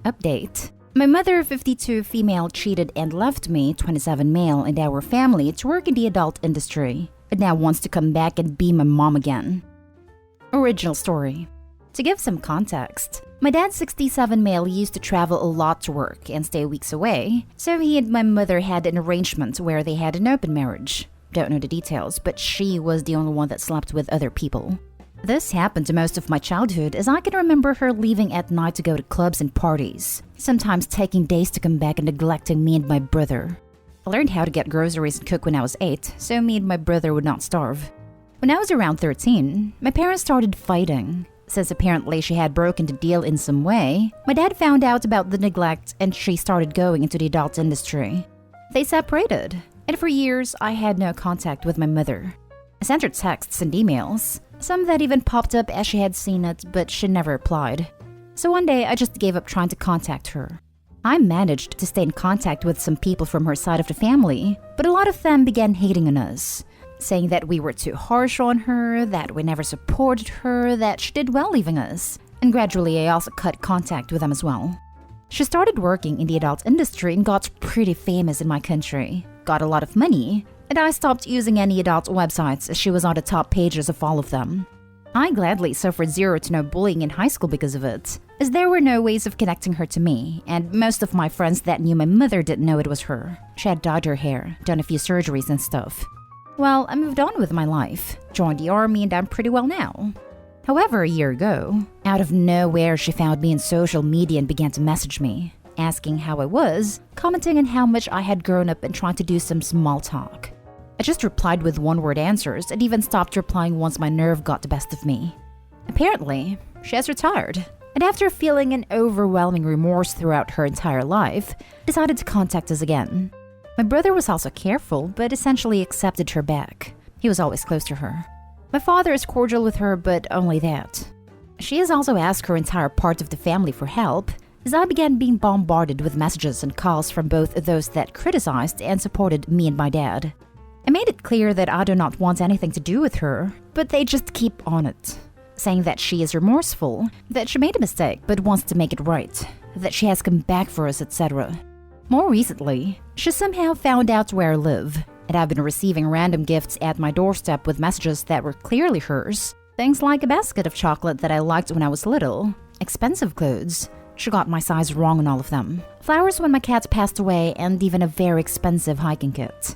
Update. My mother, 52, female, cheated and left me, 27, male, and our family to work in the adult industry, but now wants to come back and be my mom again. Original story. To give some context, my dad, 67, male, used to travel a lot to work and stay weeks away, so he and my mother had an arrangement where they had an open marriage. Don't know the details, but she was the only one that slept with other people. This happened to most of my childhood, as I can remember her leaving at night to go to clubs and parties, sometimes taking days to come back and neglecting me and my brother. I learned how to get groceries and cook when I was 8, so me and my brother would not starve. When I was around 13, my parents started fighting. Since apparently she had broken the deal in some way, my dad found out about the neglect and she started going into the adult industry. They separated, and for years I had no contact with my mother. I sent her texts and emails, some that even popped up as she had seen it, but she never replied. So one day I just gave up trying to contact her. I managed to stay in contact with some people from her side of the family, but a lot of them began hating on us, saying that we were too harsh on her, that we never supported her, that she did well leaving us. And gradually I also cut contact with them as well. She started working in the adult industry and got pretty famous in my country, got a lot of money, and I stopped using any adult websites as she was on the top pages of all of them. I gladly suffered zero to no bullying in high school because of it, as there were no ways of connecting her to me, and most of my friends that knew my mother didn't know it was her. She had dyed her hair, done a few surgeries and stuff. Well, I moved on with my life, joined the army, and I'm pretty well now. However, a year ago, out of nowhere she found me in social media and began to message me, asking how I was, commenting on how much I had grown up and trying to do some small talk. I just replied with one-word answers and even stopped replying once my nerve got the best of me. Apparently, she has retired, and after feeling an overwhelming remorse throughout her entire life, decided to contact us again. My brother was also careful, but essentially accepted her back. He was always close to her. My father is cordial with her, but only that. She has also asked her entire part of the family for help, as I began being bombarded with messages and calls from both those that criticized and supported me and my dad. I made it clear that I do not want anything to do with her, but they just keep on it, saying that she is remorseful, that she made a mistake but wants to make it right, that she has come back for us, etc. More recently, she somehow found out where I live, and I've been receiving random gifts at my doorstep with messages that were clearly hers. Things like a basket of chocolate that I liked when I was little, expensive clothes. She got my size wrong on all of them. Flowers when my cat passed away, and even a very expensive hiking kit.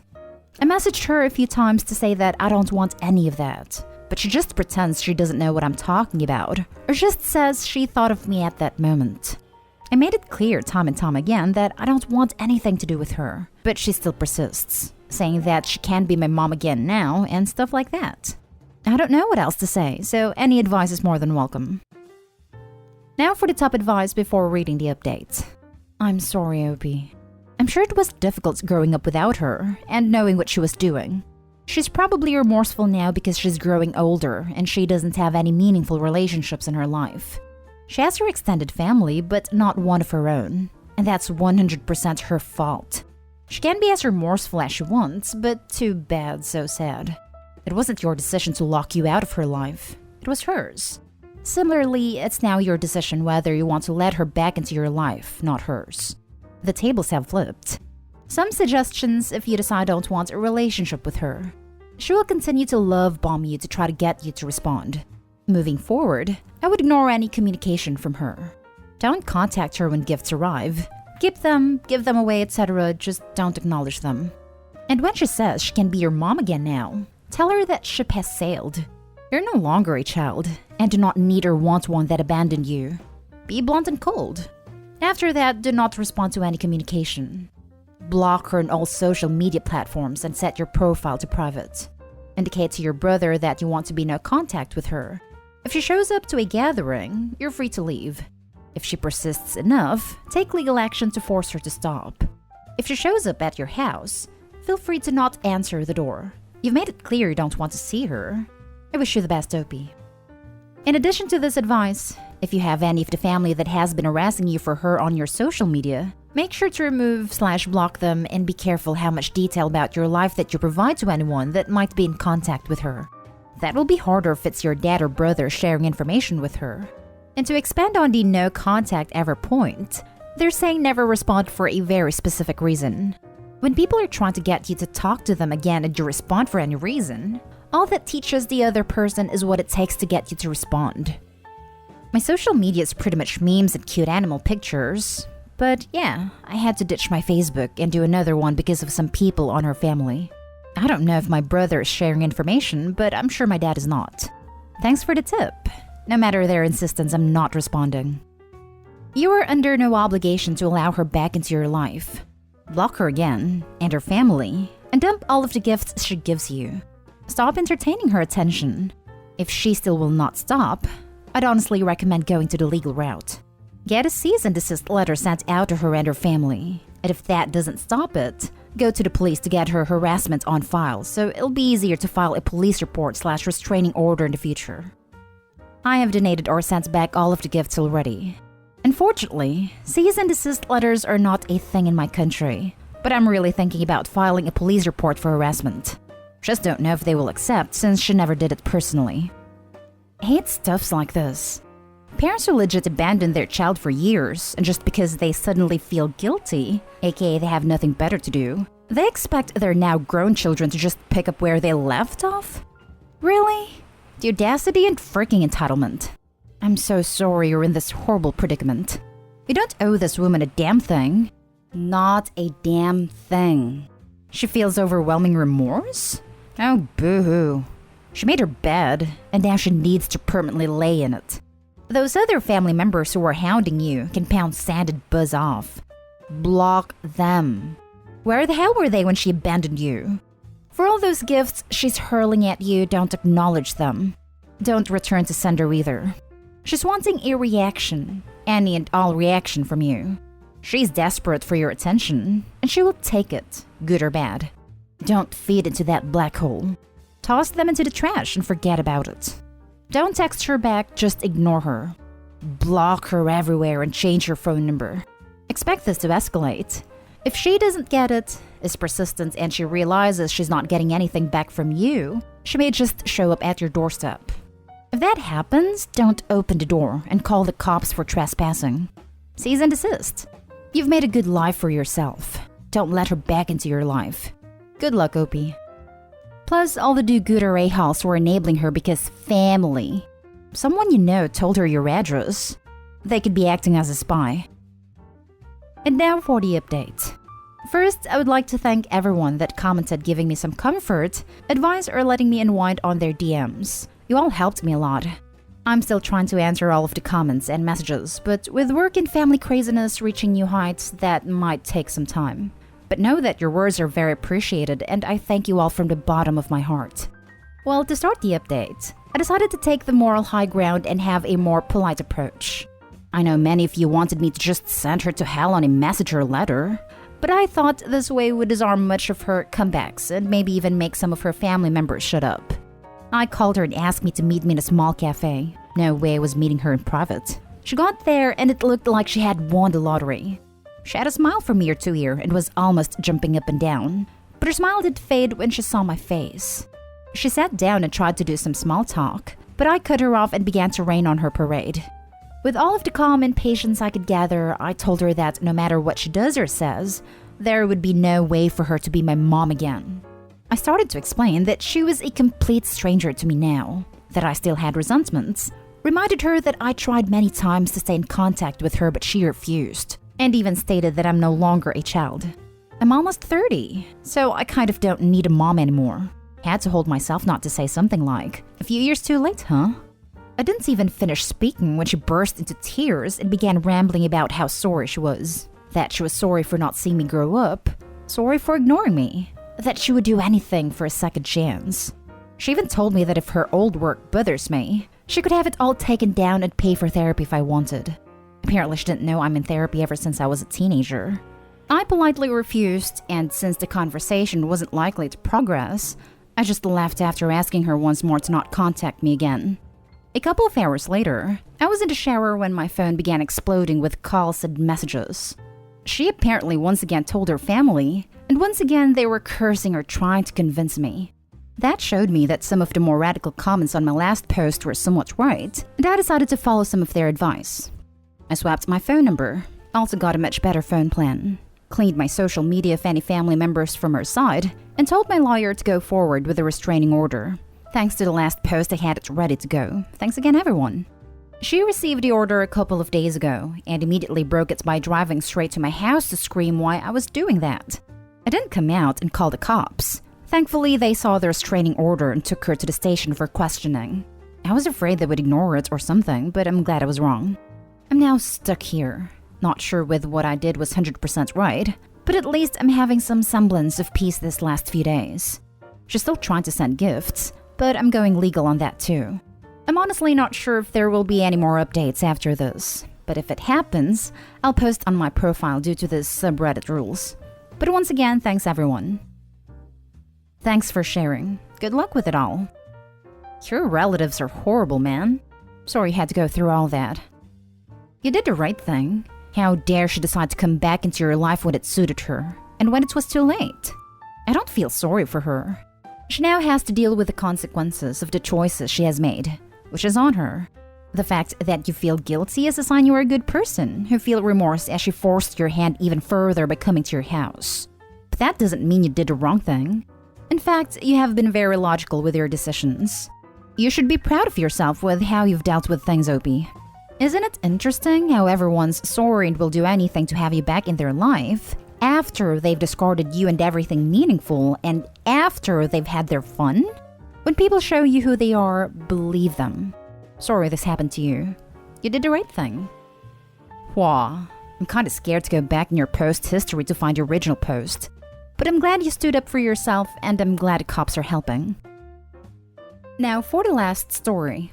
I messaged her a few times to say that I don't want any of that, but she just pretends she doesn't know what I'm talking about, or just says she thought of me at that moment. I made it clear time and time again that I don't want anything to do with her, but she still persists, saying that she can be my mom again now and stuff like that. I don't know what else to say, so any advice is more than welcome. Now for the top advice before reading the update. I'm sorry, Opie. I'm sure it was difficult growing up without her and knowing what she was doing. She's probably remorseful now because she's growing older and she doesn't have any meaningful relationships in her life. She has her extended family, but not one of her own, and that's 100% her fault. She can be as remorseful as she wants, but too bad, so sad. It wasn't your decision to lock you out of her life. It was hers. Similarly, it's now your decision whether you want to let her back into your life, not hers. The tables have flipped. Some suggestions if you decide don't want a relationship with her. She will continue to love bomb you to try to get you to respond. Moving forward, I would ignore any communication from her. Don't contact her when gifts arrive. Keep them, give them away, etc. Just don't acknowledge them. And when she says she can be your mom again now, tell her that ship has sailed. You're no longer a child, and do not need or want one that abandoned you. Be blunt and cold. After that, do not respond to any communication. Block her on all social media platforms and set your profile to private. Indicate to your brother that you want to be no contact with her. If she shows up to a gathering, you're free to leave. If she persists enough, take legal action to force her to stop. If she shows up at your house, feel free to not answer the door. You've made it clear you don't want to see her. I wish you the best, Opie. In addition to this advice, if you have any of the family that has been harassing you for her on your social media, make sure to remove/block them and be careful how much detail about your life that you provide to anyone that might be in contact with her. That will be harder if it's your dad or brother sharing information with her. And to expand on the no contact ever point, They're saying never respond for a very specific reason. When people are trying to get you to talk to them again and you respond for any reason, all that teaches the other person is what it takes to get you to respond. My social media is pretty much memes and cute animal pictures. But yeah, I had to ditch my Facebook and do another one because of some people on her family. I don't know if my brother is sharing information, but I'm sure my dad is not. Thanks for the tip. No matter their insistence, I'm not responding. You are under no obligation to allow her back into your life. Block her again, and her family, and dump all of the gifts she gives you. Stop entertaining her attention. If she still will not stop, I'd honestly recommend going to the legal route. Get a cease and desist letter sent out to her and her family. And if that doesn't stop it, go to the police to get her harassment on file so it'll be easier to file a police report/restraining order in the future. I have donated or sent back all of the gifts already. Unfortunately, cease and desist letters are not a thing in my country, but I'm really thinking about filing a police report for harassment. Just don't know if they will accept since she never did it personally. I hate stuffs like this. Parents who legit abandon their child for years, and just because they suddenly feel guilty, aka they have nothing better to do, they expect their now grown children to just pick up where they left off? Really? The audacity and freaking entitlement. I'm so sorry you're in this horrible predicament. You don't owe this woman a damn thing. Not a damn thing. She feels overwhelming remorse? Oh, boo-hoo. She made her bed, and now she needs to permanently lay in it. Those other family members who are hounding you can pound sand and buzz off. Block them. Where the hell were they when she abandoned you? For all those gifts she's hurling at you, don't acknowledge them. Don't return to sender either. She's wanting a reaction, any and all reaction from you. She's desperate for your attention, and she will take it, good or bad. Don't feed into that black hole. Toss them into the trash and forget about it. Don't text her back, just ignore her. Block her everywhere and change her phone number. Expect this to escalate. If she doesn't get it, is persistent, and she realizes she's not getting anything back from you, she may just show up at your doorstep. If that happens, don't open the door and call the cops for trespassing. Cease and desist. You've made a good life for yourself. Don't let her back into your life. Good luck, Opie. Plus, all the do-gooder a-holes were enabling her because family. Someone you know told her your address. They could be acting as a spy. And now for the update. First, I would like to thank everyone that commented giving me some comfort, advice, or letting me unwind on their DMs. You all helped me a lot. I'm still trying to answer all of the comments and messages, but with work and family craziness reaching new heights, that might take some time. But know that your words are very appreciated, and I thank you all from the bottom of my heart. Well, to start the update, I decided to take the moral high ground and have a more polite approach. I know many of you wanted me to just send her to hell on a message or letter, but I thought this way would disarm much of her comebacks and maybe even make some of her family members shut up. I called her and asked me to meet me in a small cafe. No way I was meeting her in private. She got there and it looked like she had won the lottery. She had a smile from ear to ear and was almost jumping up and down, but her smile did fade when she saw my face. She sat down and tried to do some small talk, but I cut her off and began to rain on her parade. With all of the calm and patience I could gather, I told her that no matter what she does or says, there would be no way for her to be my mom again. I started to explain that she was a complete stranger to me now, that I still had resentments, reminded her that I tried many times to stay in contact with her but she refused, and even stated that I'm no longer a child. I'm almost 30, so I kind of don't need a mom anymore. Had to hold myself not to say something like, "A few years too late, huh?" I didn't even finish speaking when she burst into tears and began rambling about how sorry she was. That she was sorry for not seeing me grow up, sorry for ignoring me, that she would do anything for a second chance. She even told me that if her old work bothers me, she could have it all taken down and pay for therapy if I wanted. Apparently she didn't know I'm in therapy ever since I was a teenager. I politely refused, and since the conversation wasn't likely to progress, I just left after asking her once more to not contact me again. A couple of hours later, I was in the shower when my phone began exploding with calls and messages. She apparently once again told her family, and once again they were cursing or trying to convince me. That showed me that some of the more radical comments on my last post were somewhat right, and I decided to follow some of their advice. I swapped my phone number, Also got a much better phone plan. Cleaned my social media of any family members from her side, and told my lawyer to go forward with a restraining order. Thanks to the last post, I had it ready to go. Thanks again, everyone. She received the order a couple of days ago and immediately broke it by driving straight to my house to scream why I was doing that. I didn't come out and call the cops. Thankfully, they saw the restraining order and took her to the station for questioning. I was afraid they would ignore it or something, but I'm glad I was wrong. I'm now stuck here. Not sure whether what I did was 100% right, but at least I'm having some semblance of peace this last few days. She's still trying to send gifts, but I'm going legal on that too. I'm honestly not sure if there will be any more updates after this, but if it happens, I'll post on my profile due to the subreddit rules. But once again, thanks everyone. Thanks for sharing. Good luck with it all. Your relatives are horrible, man. Sorry you had to go through all that. You did the right thing. How dare she decide to come back into your life when it suited her, and when it was too late? I don't feel sorry for her. She now has to deal with the consequences of the choices she has made, which is on her. The fact that you feel guilty is a sign you are a good person who feel remorse as she forced your hand even further by coming to your house. But that doesn't mean you did the wrong thing. In fact, you have been very logical with your decisions. You should be proud of yourself with how you've dealt with things, Opie. Isn't it interesting how everyone's sorry and will do anything to have you back in their life after they've discarded you and everything meaningful and after they've had their fun? When people show you who they are, believe them. Sorry this happened to you. You did the right thing. Wah, I'm kinda scared to go back in your post history to find your original post. But I'm glad you stood up for yourself and I'm glad the cops are helping. Now for the last story.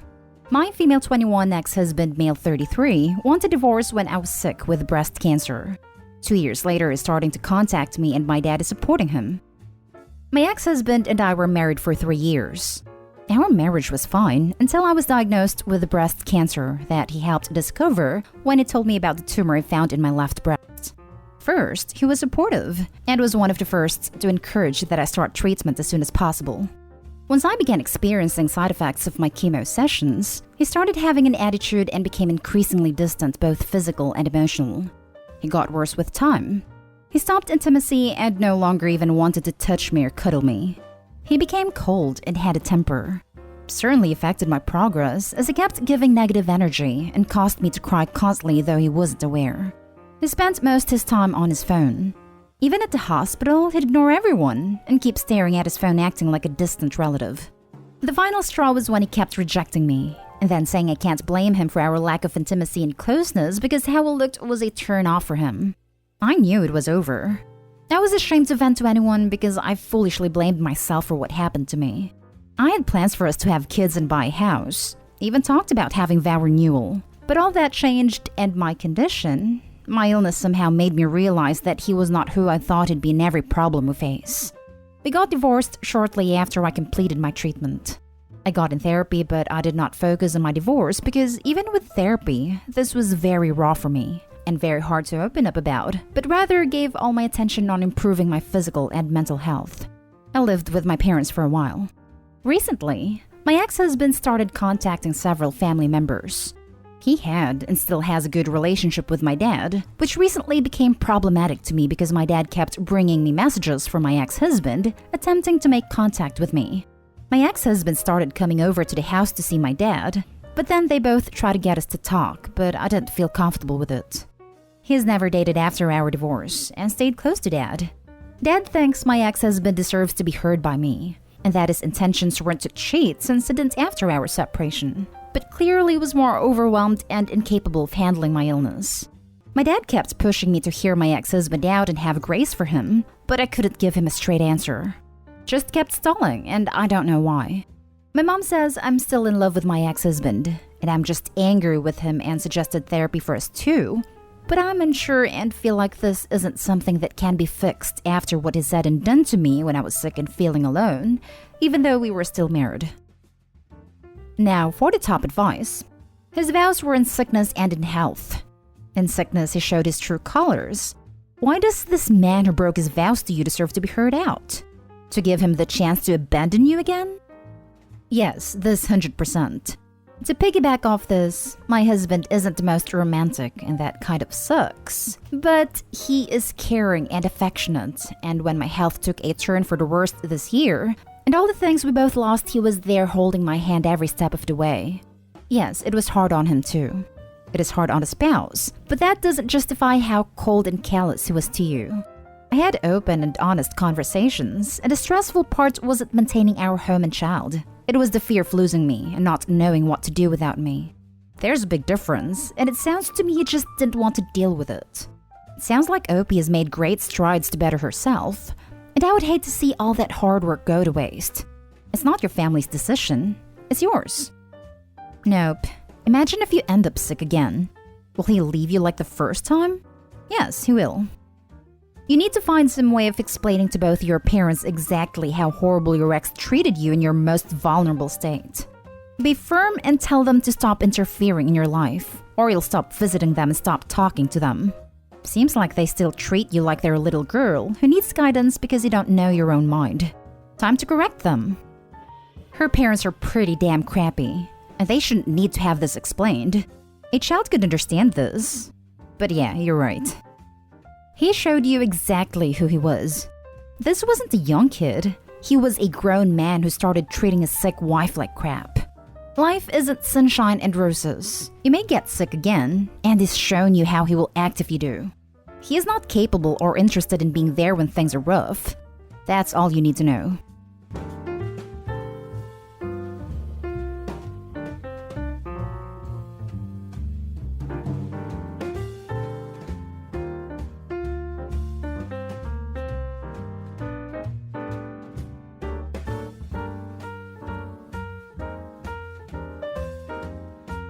My female 21 ex-husband, male 33, wanted divorce when I was sick with breast cancer. 2 years later, he's starting to contact me and my dad is supporting him. My ex-husband and I were married for 3 years. Our marriage was fine until I was diagnosed with breast cancer that he helped discover when he told me about the tumor he found in my left breast. First, he was supportive and was one of the first to encourage that I start treatment as soon as possible. Once I began experiencing side effects of my chemo sessions, he started having an attitude and became increasingly distant, both physical and emotional. He got worse with time. He stopped intimacy and no longer even wanted to touch me or cuddle me. He became cold and had a temper. Certainly affected my progress as he kept giving negative energy and caused me to cry constantly though he wasn't aware. He spent most his time on his phone. Even at the hospital, he'd ignore everyone and keep staring at his phone acting like a distant relative. The final straw was when he kept rejecting me, and then saying I can't blame him for our lack of intimacy and closeness because how we looked was a turn-off for him. I knew it was over. I was ashamed to vent to anyone because I foolishly blamed myself for what happened to me. I had plans for us to have kids and buy a house, even talked about having vow renewal, but all that changed and my condition... My illness somehow made me realize that he was not who I thought he'd be in every problem we face. We got divorced shortly after I completed my treatment. I got in therapy, but I did not focus on my divorce because even with therapy, this was very raw for me and very hard to open up about, but rather gave all my attention on improving my physical and mental health. I lived with my parents for a while. Recently, my ex-husband started contacting several family members. He had and still has a good relationship with my dad, which recently became problematic to me because my dad kept bringing me messages from my ex-husband, attempting to make contact with me. My ex-husband started coming over to the house to see my dad, but then they both tried to get us to talk, but I didn't feel comfortable with it. He's never dated after our divorce and stayed close to Dad. Dad thinks my ex-husband deserves to be heard by me, and that his intentions weren't to cheat since it didn't after our separation, but clearly was more overwhelmed and incapable of handling my illness. My dad kept pushing me to hear my ex-husband out and have grace for him, but I couldn't give him a straight answer. Just kept stalling, and I don't know why. My mom says I'm still in love with my ex-husband, and I'm just angry with him and suggested therapy for us too, but I'm unsure and feel like this isn't something that can be fixed after what he said and done to me when I was sick and feeling alone, even though we were still married. Now, for the top advice. His vows were in sickness and in health. In sickness, he showed his true colors. Why does this man who broke his vows to you deserve to be heard out? To give him the chance to abandon you again? Yes, this 100%. To piggyback off this, my husband isn't the most romantic, and that kind of sucks. But he is caring and affectionate, and when my health took a turn for the worst this year, and all the things we both lost, he was there holding my hand every step of the way. Yes, it was hard on him too. It is hard on a spouse, but that doesn't justify how cold and callous he was to you. I had open and honest conversations, and the stressful part wasn't maintaining our home and child. It was the fear of losing me and not knowing what to do without me. There's a big difference, and it sounds to me he just didn't want to deal with it. It sounds like Opie has made great strides to better herself, and I would hate to see all that hard work go to waste. It's not your family's decision, it's yours. Nope. Imagine if you end up sick again. Will he leave you like the first time? Yes, he will. You need to find some way of explaining to both your parents exactly how horrible your ex treated you in your most vulnerable state. Be firm and tell them to stop interfering in your life, or you'll stop visiting them and stop talking to them. Seems like they still treat you like they're a little girl who needs guidance because you don't know your own mind. Time to correct them. Her parents are pretty damn crappy, and they shouldn't need to have this explained. A child could understand this. But yeah, you're right. He showed you exactly who he was. This wasn't a young kid. He was a grown man who started treating his sick wife like crap. Life isn't sunshine and roses. You may get sick again, and he's shown you how he will act if you do. He is not capable or interested in being there when things are rough. That's all you need to know.